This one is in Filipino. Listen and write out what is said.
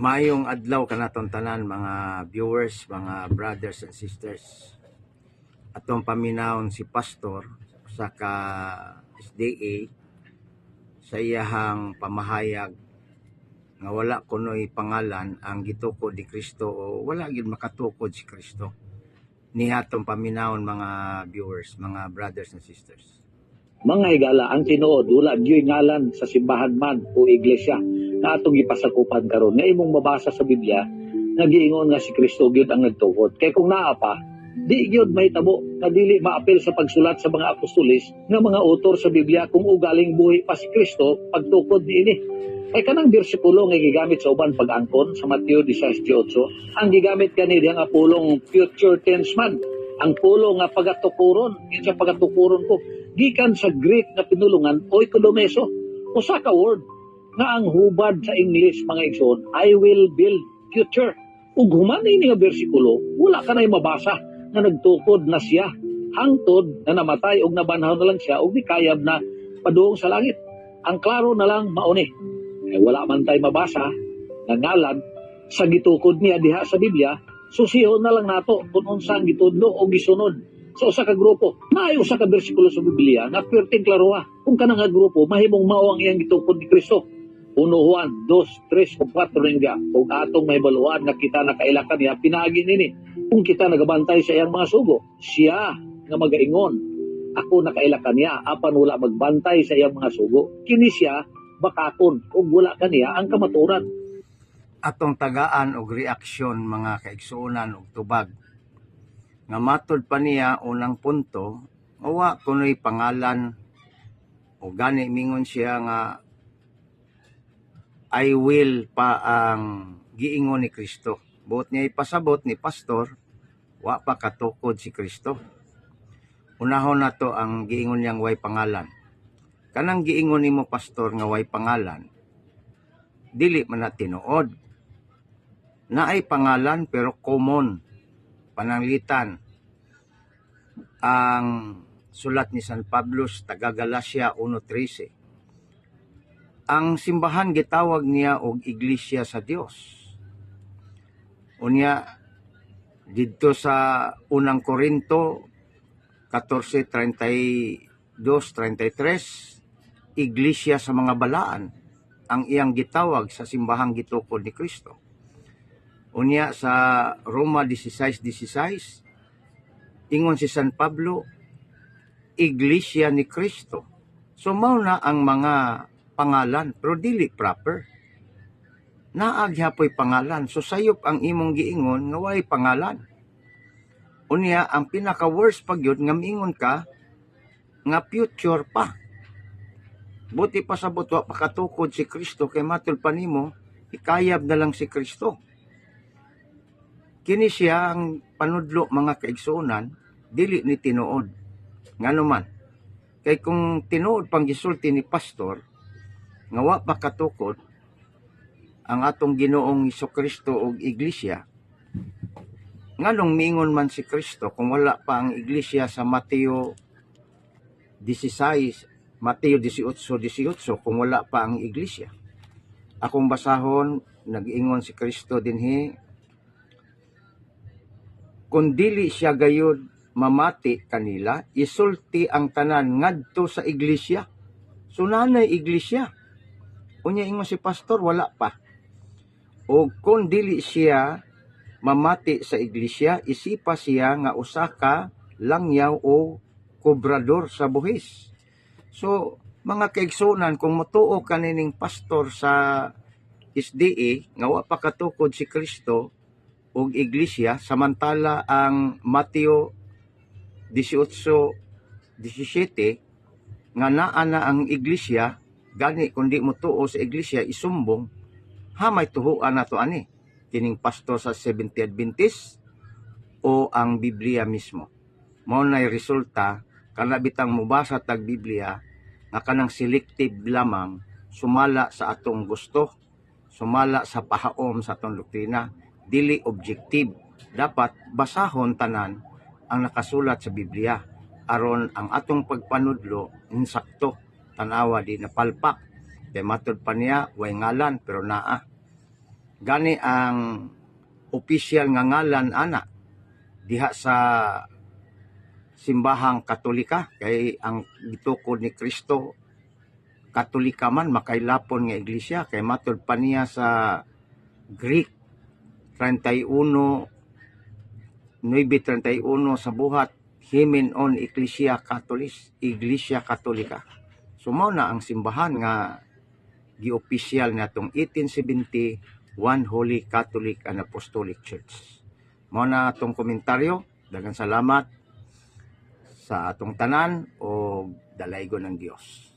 Mayong adlaw kanaton tanan mga viewers, mga brothers and sisters. Atong paminawon si pastor sa ka SDA sa iyahang pamahayag nga wala kunoy pangalan ang gitukod ni Kristo o wala gyud makatukod si Kristo. Nihatong paminawon mga viewers, mga brothers and sisters. Mga higala, ang tinuod wala gyud ngalan sa simbahan man o iglesia na atong gipasakupan karon nga imong mabasa sa Biblia nga giingon nga si Kristo gyud ang nagtukod. Kay kung naa pa, di gyud mahitabo nga dili maapil sa pagsulat sa mga apostolis nga mga autor sa Biblia kung ugaling buhi pa si Kristo pagtukod niini. Kay kanang bersikulo nga gigamit sa uban pag-angkon sa Mateo 16:8, ang gigamit kani diyang apulong future tense man. Ang pulo nga pagatukuron, kinsa pagatukuron ko, gikan sa Greek nga pinulungan oikodomeso, usa ka word nga ang hubad sa English mga igsoon, I will build future. Ug human ini nga bersikulo, wala ka na'y mabasa nga nagtukod na siya hangtod na namatay ug nabanhaw na lang siya ug nikayab na padung sa langit. Ang klaro na lang mauni. Wala man tay mabasa nga ngalan sa gitukod niya diha sa Biblia, susihon na lang nato kung unsa ang gitudlo o gisunod sa usa ka grupo. Naay usa ka bersikulo sa Biblia nga perting klaroha kung kanang nga grupo mahimong mao ang iyang gitukod ni Kristo. 1 Juan 2, 3, 4 ringa. Kung atong mahibaluan nga kita nakailakan niya, pinagi nini. Kung kita nagabantay sa iyang mga sugo, siya nga magaingon, ako nakailakan niya, apan wala magbantay sa iyang mga sugo. Kini siya bakakon kung wala kaniya ang kamaturan. Atong tagaan og reaksyon mga kaigsuonan og tubag nga matod pa niya unang punto, wa kunoy pangalan o gani mingon siya nga I will pa ang giingon ni Kristo. Buot niya ipasabot ni pastor, wa pa katukod si Kristo. Unahon na to ang giingon niyang way pangalan. Kanang giingon nimo pastor nga way pangalan, dili man na tinuod. Naay pangalan pero common, pananglitan. Ang sulat ni San Pablo sa taga Galacia 1:13. Ang simbahan gitawag niya og iglesia sa Dios. Unya didto sa unang Korinto 14:32-33, iglesia sa mga balaan ang iyang gitawag sa simbahang gitukod ni Kristo. Unya sa Roma 16:16, ingon si San Pablo, iglesia ni Kristo. So mao na ang mga pangalan, pero dili proper. Naagyapoy pangalan, so sayop ang imong giingon nga way pangalan. Unya ang pinaka-worst pag yun nga miingon ka nga future pa. Buti pa sabot wa pakatukod si Kristo kay matul pa nimo, ikayab na lang si Kristo. Kini siya ang panudlo mga kaigsuonan, dili ni tinuod. Nganuman, kay kung tinuod pang gisulti ni pastor, nga wa pa katukod ang atong Ginoong Hesukristo og iglesia, nganong miingon man si Kristo kung wala pa ang iglesia sa Mateo 18:18 kung wala pa ang iglesia. Akong basahon, nag-ingon si Kristo dinhi, kung dili siya gayud mamati kanila, isulti ang tanan ngadto sa iglesia. So nanay iglesia. Unya ingon si pastor, wala pa. O kung dili siya mamati sa iglesia, isipa siya nga usa ka langyaw o kobrador sa buhis. So, mga kaigsunan, kung mutuo kanining pastor sa SDA, nga wa pa katukod si Kristo og iglesia, samantala ang Mateo 18:17, nga naa na ang iglesia, gani kundi mo tuo sa iglesia isumbong, hamay tuhuan na to ani kining pastor sa Seventh-day Adventist o ang Biblia mismo. Mao nay resulta kana bitang mubasa tag Biblia nga kanang selective lamang, sumala sa atong gusto, sumala sa pahaom sa atong doktrina, dili objective. Dapat basahon tanan ang nakasulat sa Biblia aron ang atong pagpanudlo insakto, tanawa di napalpak. Kay matud pa niya way ngalan pero naa. Gani ang opisyal nga ngalan ana diha sa simbahang Katolika, kay ang gitukod ni Kristo Katolika man, makailapon nga iglesia, kay matud pa niya sa Greek 9:31 sa buhat, Hymen on Ecclesia Catholis, Iglesia Katolika. So mao na ang simbahan nga giopisyal natong 1871 Holy Catholic and Apostolic Church. Mao na atong komentaryo. Daghang salamat sa atong tanan o dalaygon ng Dios.